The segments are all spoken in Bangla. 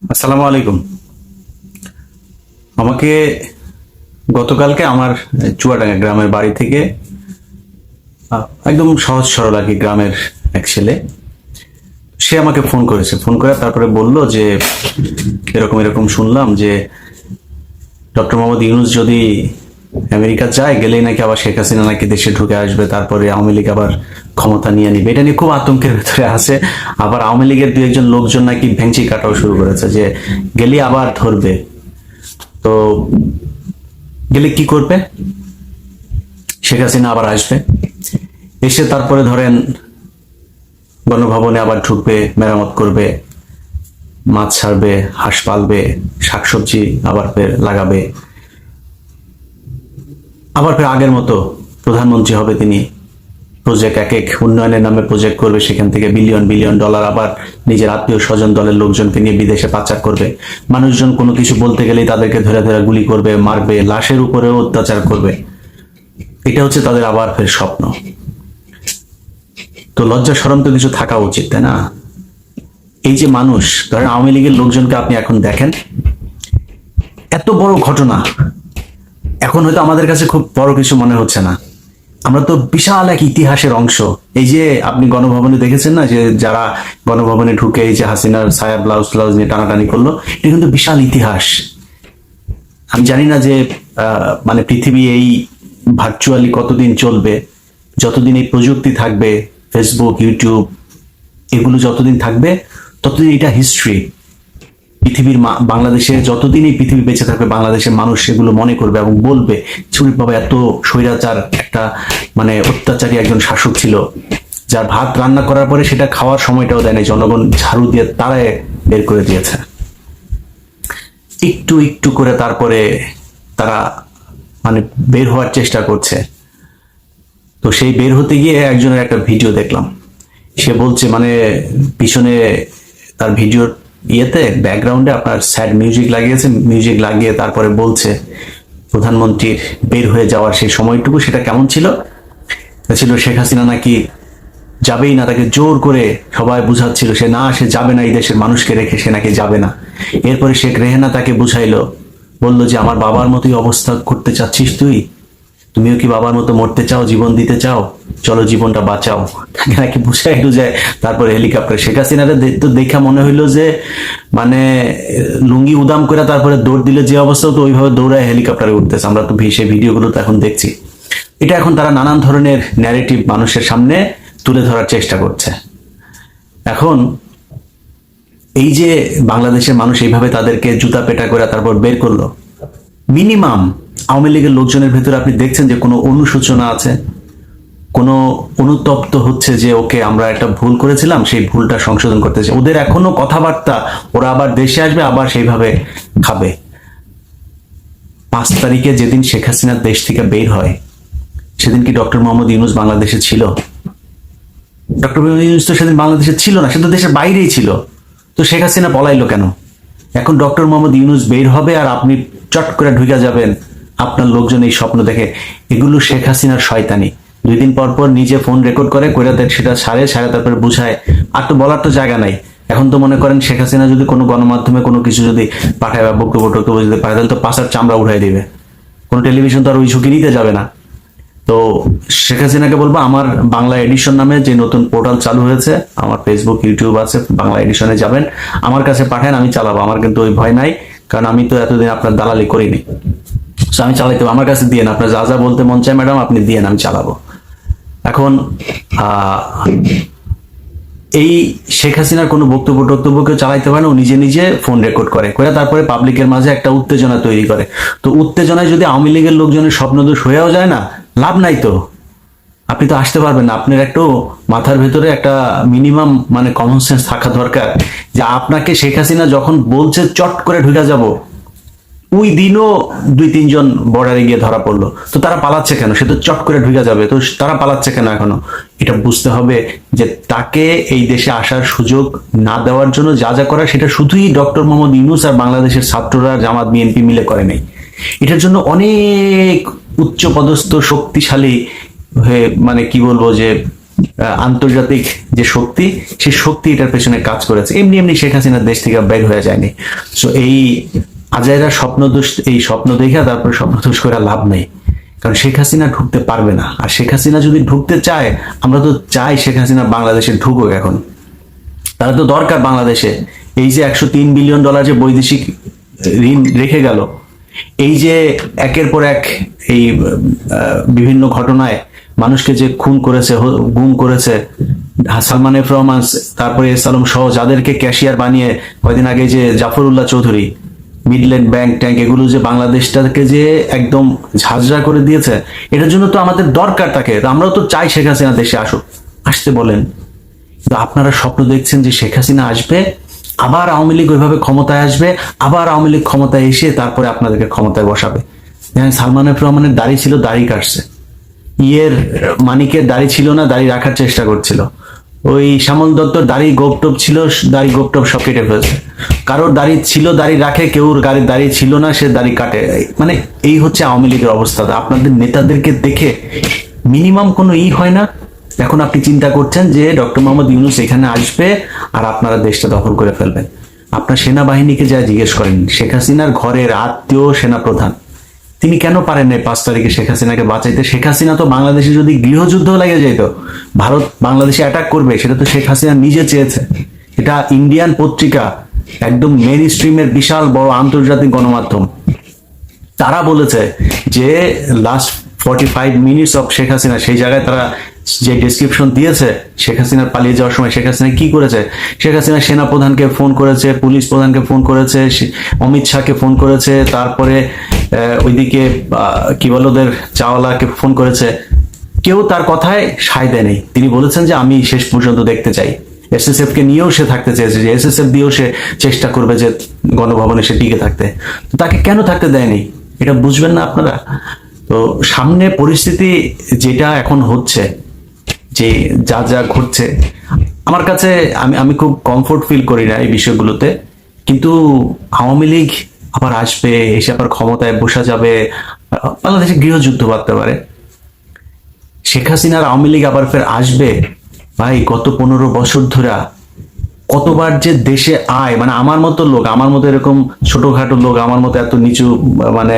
আসসালামু আলাইকুম। আমাকে গতকালকে আমার চুয়াডাঙ্গা গ্রামের বাড়ি থেকে একদম সহজ সরল আর কি গ্রামের এক ছেলে, সে আমাকে ফোন করেছে। ফোন করে তারপরে বলল যে এরকম এরকম শুনলাম যে ডক্টর মোহাম্মদ ইউনূস যদি আমেরিকা যায়, গেলেই নাকি আবার শেখ হাসিনা নাকি দেশে ঢুকে আসবে, তারপরে আওয়ামী লীগ আবার ক্ষমতা নিয়ে নিবে। এটা নিয়ে খুব আতঙ্কের ভেতরে আছে। আবার আওয়ামী লীগের দু একজন লোকজন নাকি ভেঙচি কাটাও শুরু করেছে যে গেলে আবার ধরবে। তো গেলে কি করবে? শেখ হাসিনা আবার আসবে, এসে তারপরে ধরেন গণভবনে আবার ঢুকবে, মেরামত করবে, মাছ ছাড়বে, হাঁস পালবে, শাকসবজি আবার ফের লাগাবে, আবার ফের আগের মতো প্রধানমন্ত্রী হবে তিনি। প্রজেক্ট এক এক উন্নয়নের নামে প্রজেক্ট করবে, সেখান থেকে বিলিয়ন বিলিয়ন ডলার আবার নিজের আত্মীয় স্বজন দলের লোকজনকে নিয়ে বিদেশে পাচার করবে। মানুষজন কোনো কিছু বলতে গেলেই তাদেরকে ধরে ধরে গুলি করবে, মারবে, লাশের উপরেও অত্যাচার করবে। এটা হচ্ছে তাদের আবার ফের স্বপ্ন। তো লজ্জা শরম তো কিছু থাকা উচিত, তাই না? এই যে মানুষ, ধরেন আওয়ামী লীগের লোকজনকে আপনি এখন দেখেন, এত বড় ঘটনা এখন হয়তো আমাদের কাছে খুব বড় কিছু মনে হচ্ছে না। আমরা তো বিশাল এক ইতিহাসের অংশ। এই যে আপনি গণভবনে দেখেছেন না, যে যারা গণভবনে ঢুকে এই যে হাসিনার ছায়া ব্লাউজ ব্লাউজ নিয়ে টানাটানি করলো, এটা কিন্তু বিশাল ইতিহাস। আমি জানি না যে মানে পৃথিবী এই ভার্চুয়ালি কতদিন চলবে, যতদিন এই প্রযুক্তি থাকবে, ফেসবুক, ইউটিউব, এগুলো যতদিন থাকবে ততদিন এটা হিস্ট্রি। পৃথিবীর বাংলাদেশে যতদিন এই পৃথিবী বেঁচে থাকবে, বাংলাদেশের মানুষ সেগুলো মনে করবে এবং বলবে ছুরি বাবা এত স্বৈরাচার একটা মানে অত্যাচারী একজন শাসক ছিল, যার ভাত রান্না করার পরে সেটা খাওয়ার সময়টাও দেয়নি, জনগণ ঝাড়ু দিয়ে তারায় বের করে দিয়েছে। একটু একটু করে তারপরে তারা মানে বের হওয়ার চেষ্টা করছে। তো সেই বের হতে গিয়ে একজনের একটা ভিডিও দেখলাম। সে বলছে মানে পিছনে তার ভিডিওর ইয়েতে ব্যাকগ্রাউন্ডে আপনার স্যাড মিউজিক লাগিয়েছে, মিউজিক লাগিয়ে তারপরে বলছে প্রধানমন্ত্রীর বের হয়ে যাওয়ার সেই সময়টুকু সেটা কেমন ছিল। ছিল শেখ হাসিনা নাকি যাবেই না, তাকে জোর করে সবাই বুঝাচ্ছিল সে যাবে না, এই দেশের মানুষকে রেখে সে নাকি যাবে না। এরপরে শেখ রেহেনা তাকে বুঝাইলো, বলল যে আমার বাবার মতোই অবস্থা করতে চাচ্ছিস তুই, তুমিও কি বাবার মতো মরতে চাও, জীবন দিতে চাও, চলো জীবনটা বাঁচাও। তাকে নাকি বুঝাইলো যায়। তারপরে হেলিকপ্টার শেখ হাসিনারে তো দেখা মনে হইলো যে মানে লুঙ্গি উদাম করে তারপরে দৌড় দিলে যে অবস্থা, তো ওইভাবে দৌড়ায় হেলিকপ্টারে উঠতেছে। আমরা তো সেই ভিডিওগুলো তো এখন দেখছি। এটা এখন তারা নানান ধরনের ন্যারেটিভ মানুষের সামনে তুলে ধরার চেষ্টা করছে। এখন এই যে বাংলাদেশের মানুষ এইভাবে তাদেরকে জুতা পেটা করে তারপর বের করলো, মিনিমাম আওয়ামী লীগের লোকজনের ভেতরে আপনি দেখছেন যে কোনো অনুশোচনা আছে, কোনো অনুতপ্ত হচ্ছে যে ওকে আমরা একটা ভুল করেছিলাম, সেই ভুলটা সংশোধন করতেছে। ওদের এখনো কথাবার্তা, ওরা আবার দেশে আসবে, আবার সেইভাবে খাবে। 5 তারিখে যেদিন শেখ হাসিনা দেশ থেকে বের হয়, সেদিন কি ডক্টর মোহাম্মদ ইউনূস বাংলাদেশে ছিল? ডক্টর মোহাম্মদ ইউনূস তো সেদিন বাংলাদেশে ছিল না, সে তো দেশের বাইরেই ছিল। তো শেখ হাসিনা পলাইলো কেন? এখন ডক্টর মোহাম্মদ ইউনূস বের হবে আর আপনি চট করে ঢুকে যাবেন, আপনার লোকজন এই স্বপ্ন দেখে। এগুলো শেখ হাসিনার শয়তানি। 2 দিন পর পর নিজে ফোন রেকর্ড করে সেটা সারে তারপরে বুঝায়। আর তো বলার তো জায়গা নাই। এখন তো মনে করেন শেখ হাসিনা যদি কোনো গণমাধ্যমে কোনো কিছু যদি পাঠায় বা বক্তব্য টক্তব্য যদি পাঠায়, তাহলে তো পাশার চামড়া উঠাই দিবে। কোনো টেলিভিশন তো আর ওই ঝুঁকি নিতে যাবে না। তো শেখ হাসিনাকে বলবো, আমার বাংলা এডিশন নামে যে নতুন পোর্টাল চালু হয়েছে, আমার ফেসবুক, ইউটিউব আছে, বাংলা এডিশনে যাবেন, আমার কাছে পাঠান, আমি চালাবো। আমার কিন্তু ওই ভয় নাই, কারণ আমি তো এতদিন আপনার দালালি করিনি। আমি চালাইতে, আমার কাছে দিয়ে আপনার যা যা বলতে মন চায় ম্যাডাম আপনি দিয়ে আমি চালাবো। এখন এই শেখ হাসিনার কোনো বক্তব্য টক্তব্য কেউ চালাইতে পারে না, ও নিজে নিজে ফোন রেকর্ড করে তারপরে পাবলিকের মাঝে একটা উত্তেজনা তৈরি করে। তো উত্তেজনায় যদি আওয়ামী লীগের লোকজনের স্বপ্নদোষ হয়েও যায় না, লাভ নাই তো। আপনি তো আসতে পারবেন না। আপনার একটু মাথার ভেতরে একটা মিনিমাম মানে কমন সেন্স থাকা দরকার, যে আপনাকে শেখ হাসিনা যখন বলছে চট করে ঢুকে যাব, ওই দিনও 2-3 জন বর্ডারে গিয়ে ধরা পড়লো। তো তারা পালাচ্ছে কেন? সে তো চট করে ঢুকে যাবে, তো তারা পালাচ্ছে কেন এখনো? এটা বুঝতে হবে যে তাকে এই দেশে আসার সুযোগ না দেওয়ার জন্য যা যা করা, সেটা শুধুই ডক্টর মোহাম্মদ ইউনূস আর বাংলাদেশের ছাত্ররা, জামাত, বিএনপি মিলে করে নাই। এটার জন্য অনেক উচ্চ পদস্থ শক্তিশালী হয়ে মানে কি বলবো যে আন্তর্জাতিক যে শক্তি, সেই শক্তি এটার পেছনে কাজ করেছে। এমনি এমনি শেখ হাসিনা দেশ থেকে বের হয়ে যায়নি। সো এই আজাইরা এই স্বপ্ন দেখে তারপরে স্বপ্ন দোষ করে লাভ নেই, কারণ শেখ হাসিনা ঢুকতে পারবে না। আর শেখ হাসিনা যদি ঢুকতে চায়, আমরা তো চাই শেখ হাসিনা বাংলাদেশে ঢুকুক। এখন তারা তো দরকার বাংলাদেশে। এই যে $103 বিলিয়ন যে বৈদেশিক ঋণ রেখে গেল, এই যে একের পর এক এই বিভিন্ন ঘটনায় মানুষকে যে খুন করেছে, গুম করেছে, সালমান এফ রহমান, তারপরে সালম সহ যাদেরকে ক্যাশিয়ার বানিয়ে কয়দিন আগে যে Zafrullah Chowdhury, Midland bank tank, এগুলো যে বাংলাদেশটাকে যে একদম ঝাঁঝরা করে দিয়েছে, এটার জন্য তো আমাদের দরকার তাকে। আমরাও তো চাই শেখ হাসিনা দেশে আসুক, আসতে বলেন। কিন্তু আপনারা স্বপ্ন দেখছেন যে শেখ হাসিনা আসবে, আবার আওয়ামী লীগ ওইভাবে ক্ষমতায় আসবে, আবার আওয়ামী লীগ ক্ষমতায় এসে তারপরে আপনাদেরকে ক্ষমতায় বসাবে। সালমান এফ রহমানের দাড়ি ছিল, দাড়ি কাটছে। মানিকের দাড়ি ছিল না, দাড়ি রাখার চেষ্টা করছিল। ওই শ্যামল দত্তর দাড়ি গোপটোপ ছিল, দাড়ি গোপটোপ সব কেটে ফেলেছে। কারোর দাড়ি ছিল, দাড়ি রাখে, কেউ গাড়ির দাড়ি ছিল না, সে দাড়ি কাটে। মানে এই হচ্ছে আওয়ামী লীগের অবস্থা। আপনাদের নেতাদেরকে দেখে মিনিমাম কোনো হয় না। এখন আপনি চিন্তা করছেন যে ডক্টর মোহাম্মদ ইউনূস এখানে আসবে আর আপনারা দেশটা দখল করে ফেলবেন। আপনার সেনাবাহিনীকে যা জিজ্ঞেস করেন, শেখ হাসিনার ঘরের আত্মীয় সেনাপ্রধান, তিনি কেন পারেন না 5 তারিখে শেখ হাসিনাকে বাঁচাইতে? শেখ হাসিনা তো বাংলাদেশে যদি গৃহযুদ্ধ লেগে যেত, ভারত বাংলাদেশে অ্যাটাক করবে, সেটা তো শেখ হাসিনা নিজে চেয়েছে। এটা ইন্ডিয়ান পত্রিকা, একদম মেইন স্ট্রিমের বিশাল বড় আন্তর্জাতিক গণমাধ্যম, তারা বলেছে যে last 45 minutes of Sheikh Hasina, সেই জায়গায় তারা যে ডেসক্রিপশন দিয়েছে শেখ হাসিনার পালিয়ে যাওয়ার সময় শেখ হাসিনা কি করেছে। শেখ হাসিনা সেনা প্রধানকে ফোন করেছে, পুলিশ প্রধানকে ফোন করেছে, অমিত শাহকে ফোন করেছে, তারপরে ওইদিকে কি বলে ওদের চাওয়ালাকে ফোন করেছে। কেউ তার কথায় সায় দেয়নি। তিনি বলেছেন যে আমি শেষ পর্যন্ত দেখতে চাই। এসএসএফ কে নিয়েও সে থাকতে চেয়েছে, যে এসএসএফ দিয়েও সে চেষ্টা করবে যে গণভবনে সে টিকে থাকতে। তো তাকে কেন থাকতে দেয়নি, এটা বুঝবেন না আপনারা? তো সামনে পরিস্থিতি যেটা এখন হচ্ছে, যে যা যা ঘটছে, আমার কাছে আমি খুব কমফোর্ট ফিল করি না এই বিষয়গুলোতে। কিন্তু আওয়ামী লীগ আবার আসবে, এসে আবার ক্ষমতায় বসা যাবে, বাংলাদেশে গৃহযুদ্ধ বাঁধতে পারে। শেখ হাসিনার আওয়ামী লীগ আবার ফের আসবে। ভাই, গত 15 বছর ধরে কতবার যে দেশে আয়, মানে আমার মতো লোক, আমার মতো এরকম ছোটখাটো লোক, আমার মতো এত নিচু, মানে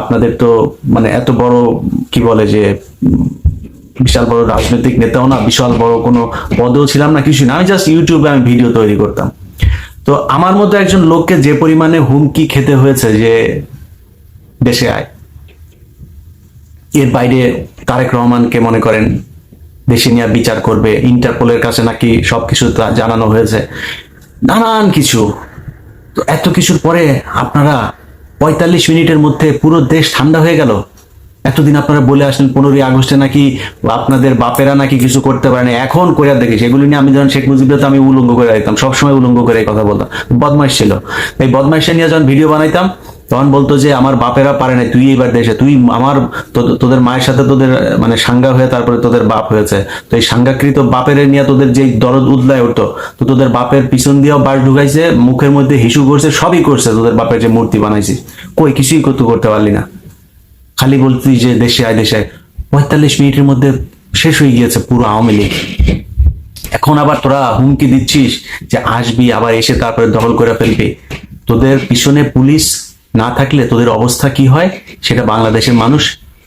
আপনাদের তো মানে এত বড় কি বলে যে বিশাল বড় রাজনৈতিক নেতাও না, বিশাল বড় কোনো পদেও ছিলাম না, কিছু না। আমি জাস্ট ইউটিউবে আমি ভিডিও তৈরি করতাম। তো আমার মতো একজন লোককে যে পরিমাণে হুমকি খেতে হয়েছে যে দেশে আয়, এর বাইরে তারেক রহমানকে মনে করেন দেশে নিয়ে বিচার করবে, ইন্টারপোলের কাছে নাকি সবকিছু জানানো হয়েছে, নানান কিছু। তো এত কিছুর পরে আপনারা 45 মিনিটের মধ্যে পুরো দেশ ঠান্ডা হয়ে গেল। এতদিন আপনারা বলে আসলেন 15ই আগস্টে নাকি আপনাদের বাপেরা নাকি কিছু করতে পারে না, এখন করে দেখি সেগুলি নিয়ে। আমি যখন শেখ মুজিবকে তো আমি উলঙ্গ করে রাখতাম, সবসময় উলঙ্গ করে এই কথা বলতাম, বদমাইশ ছিল। এই বদমাইশে নিয়ে যখন ভিডিও বানাইতাম, তখন বলতো যে আমার বাপেরা পারে না, তুই এবার দেশে, তুই আমার তোদের মায়ের সাথে তোদের মানে সাঙ্গা হয়ে তারপরে তোদের বাপ হয়েছে, তো এই সাঙ্গাকৃত বাপের নিয়ে তোদের যে দরদ উদলায় উঠতো, তো তোদের বাপের পিছন দিয়েও বাস ঢুকাইছে, মুখের মধ্যে হিসু করছে, সবই করছে, তোদের বাপের যে মূর্তি বানাইছিস, কই কিছুই করতে পারলি না, খালি বলতি যে দেশে আয় দেশে আয়। 45 মিনিটের মধ্যে শেষ হয়ে গিয়েছে পুরো আওয়ামী লীগ। এখন আবার তোরা হুমকি দিচ্ছিস যে আসবি, আবার এসে তারপরে দখল করে ফেলবি। তোদের পিছনে পুলিশ না থাকলে তোদের অবস্থা কি হয় সেটা বাংলাদেশের মানুষ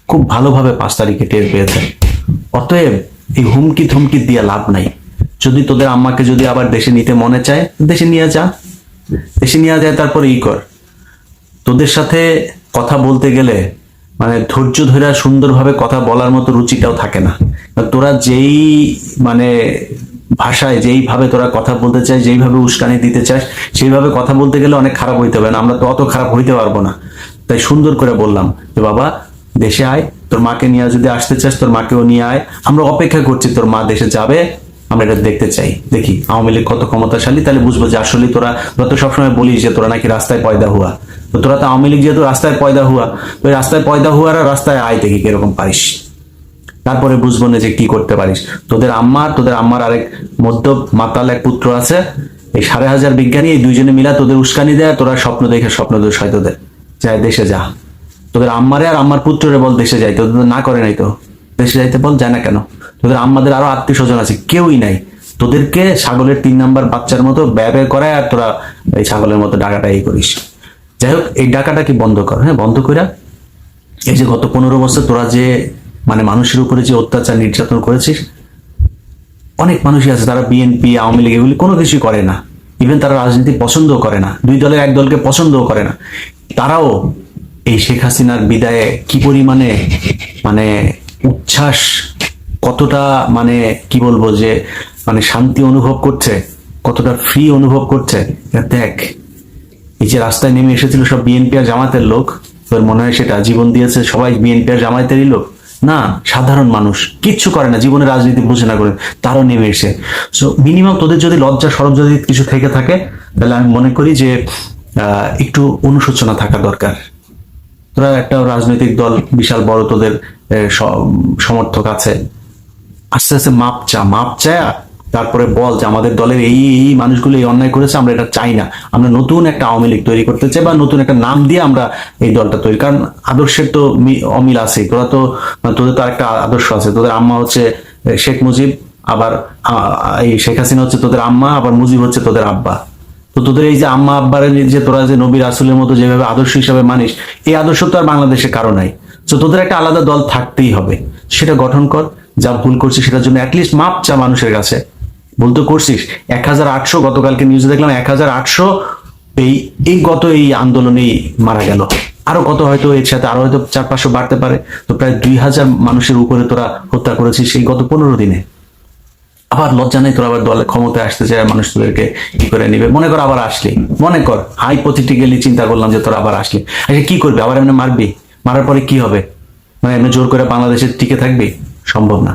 খুব ভালোভাবে 5 তারিখে টের পেয়েছে। অতএব এই হুমকি থমকি দিয়ে লাভ নাই। যদি তোদের আম্মাকে যদি আবার দেশে নিতে মনে চায়, দেশে নিয়ে যা, দেশে নিয়ে যায়, তারপরে কর। তোদের সাথে কথা বলতে গেলে মানে ধৈর্য ধরে সুন্দরভাবে কথা বলার মতো রুচিটাও থাকে না। তোরা যেই মানে ভাষায় যেইভাবে তোরা কথা বলতে চাস, যেইভাবে উস্কানি দিতে চাস, সেইভাবে কথা বলতে গেলে অনেক খারাপ হইতে হবে না। আমরা তো অত খারাপ হইতে পারবো না। তাই সুন্দর করে বললাম যে বাবা দেশে আয়, তোর মাকে নিয়ে যদি আসতে চাস তোর মাকেও নিয়ে আয়, আমরা অপেক্ষা করছি, তোর মা দেশে যাবে, আমরা এটা দেখতে চাই। দেখি আওয়ামী লীগ কত ক্ষমতাশালী, তাহলে বুঝবো যে আসলে তোরা তো সবসময় বলিস যে তোরা নাকি রাস্তায় পয়দা হুয়া, তো তোরা তো আওয়ামী লীগ যেহেতু রাস্তায় পয়দা হুয়া, তো রাস্তায় পয়দা হুয়ারা রাস্তায় আয়, দেখি কিরকম পারিস, তারপরে বুঝবো না যে কি করতে পারিস। তোদের আম্মার আরেক মধ্য মাতাল এক পুত্র আছে, এই 5,500 বিজ্ঞানী, এই দুইজনে মিলা তোদের উস্কানি দেয়, তোরা স্বপ্ন দেখে স্বপ্ন দোষ হয় তোদের, যায় দেশে যা। তোদের আম্মারে আর আম্মার পুত্ররে বল দেশে যাই, তোদের না করে নাই তো, দেশে যাইতে বল, যায় না কেন? তোদের আমাদের আরো আত্মীয় স্বজন আছে, কেউই নাই। তোদেরকে ছাগলের 3 নাম্বার বাচ্চার মতো ব্যয় করায়, আর তোরা এই ছাগলের মতো ডাকাটা এই করিস। যাই হোক, এই ডাকাটা কি বন্ধ কর, হ্যাঁ বন্ধ কইরা এই যে গত 15 বছর তোরা যে মানে মানুষের উপরে যে অত্যাচার নির্যাতন করেছিস, অনেক মানুষই আছে তারা বিএনপি আওয়ামী লীগ এগুলি কোনো কিছুই করে না, ইভেন তারা রাজনীতি পছন্দও করে না, দুই দলের এক দলকে পছন্দও করে না, তারাও এই শেখ হাসিনার বিদায়ে কি পরিমাণে মানে উচ্ছ্বাস, কতটা মানে কি বলবো যে মানে শান্তি অনুভব করছে, কতটা ফ্রি অনুভব করছে। দেখ, এই যে রাস্তায় নেমে এসেছিল সব বিএনপি আর জামাতের লোক, তোর মনে হয় সেটা জীবন দিয়েছে সবাই বিএনপি আর জামায়াতেরই লোক? না, সাধারণ মানুষ কিচ্ছু করে না, জীবনে রাজনীতি বুঝে না করে তারও নেমে এসে। সো মিনিমাম তোদের যদি লজ্জা সরব যদি কিছু থেকে থাকে, তাহলে আমি মনে করি যে একটু অনুশোচনা থাকা দরকার। তোরা একটা রাজনৈতিক দল, বিশাল বড় তোদের সমর্থক আছে, আস্তে আস্তে মাপ চায়, তারপরে বল যে আমাদের দলের এই এই মানুষগুলো এই অন্যায় করেছে, আমরা এটা চাই না, আমরা নতুন একটা আওয়ামী লীগ তৈরি করতে চাই, বা নতুন একটা নাম দিয়ে আমরা এই দলটা তৈরি। কারণ আদর্শের তো অমিল আছে, তোরা তো তোদের তো একটা আদর্শ আছে, তোদের আম্মা হচ্ছে শেখ মুজিব, আবার এই শেখ হাসিনা হচ্ছে তোদের আম্মা, আবার মুজিব হচ্ছে তোদের আব্বা। তো তোদের এই যে আম্মা আব্বার যে তোরা যে নবী রাসূলের মতো যেভাবে আদর্শ হিসাবে মানিস, এই আদর্শ তো আর বাংলাদেশে কারো নাই। তো তোদের একটা আলাদা দল থাকতেই হবে, সেটা গঠন কর। যা ভুল করছিস সেটার জন্য অ্যাটলিস্ট মাপ চা মানুষের কাছে। ভুল তো করছিস। 1800 গতকালকে নিউজে দেখলাম 1800 এই গত এই আন্দোলনেই মারা গেল। আরো কত হয়তো এর সাথে আরো হয়তো 400-500 বাড়তে পারে। তো প্রায় 2000 মানুষের উপরে তোরা হত্যা করেছিস সেই গত 15 দিনে। আবার লজ্জা নেই, তোরা আবার দলে ক্ষমতায় আসতে চায়, মানুষ তোদেরকে কি করে নিবে। মনে কর আবার আসলি, মনে কর হাইপোথেটিক্যালি চিন্তা করলাম যে তোরা আবার আসলি, আচ্ছা কি করবি? আবার এমনি মারবি? মারার পরে কি হবে? মানে এমনি জোর করে বাংলাদেশে টিকে থাকবি? সম্ভব না।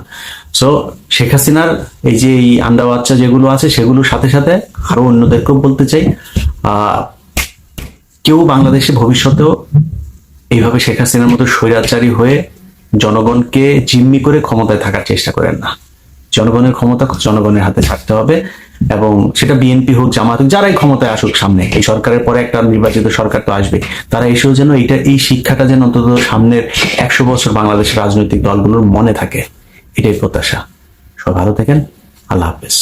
সো শেখ হাসিনার এই যে এই আন্ডা বাচ্চা যেগুলো আছে, সেগুলোর সাথে সাথে আরো অন্যদেরকেও বলতে চাই, কেউ বাংলাদেশে ভবিষ্যতেও এইভাবে শেখ হাসিনার মতো স্বৈরাচারী হয়ে জনগণকে জিম্মি করে ক্ষমতায় থাকার চেষ্টা করেন না। জনগণের ক্ষমতা জনগণের হাতে থাকতে হবে, এবং সেটা বিএনপি হোক, জামাত হোক, যারাই ক্ষমতায় আসুক সামনে, এই সরকারের পরে একটা নির্বাচিত সরকার তো আসবে, তারা এসেও যেন এই শিক্ষাটা যেন অন্তত সামনের 100 বছর বাংলাদেশের রাজনৈতিক দলগুলোর মনে থাকে, এটাই প্রত্যাশা। সব ভালো থাকেন, আল্লাহ হাফেজ।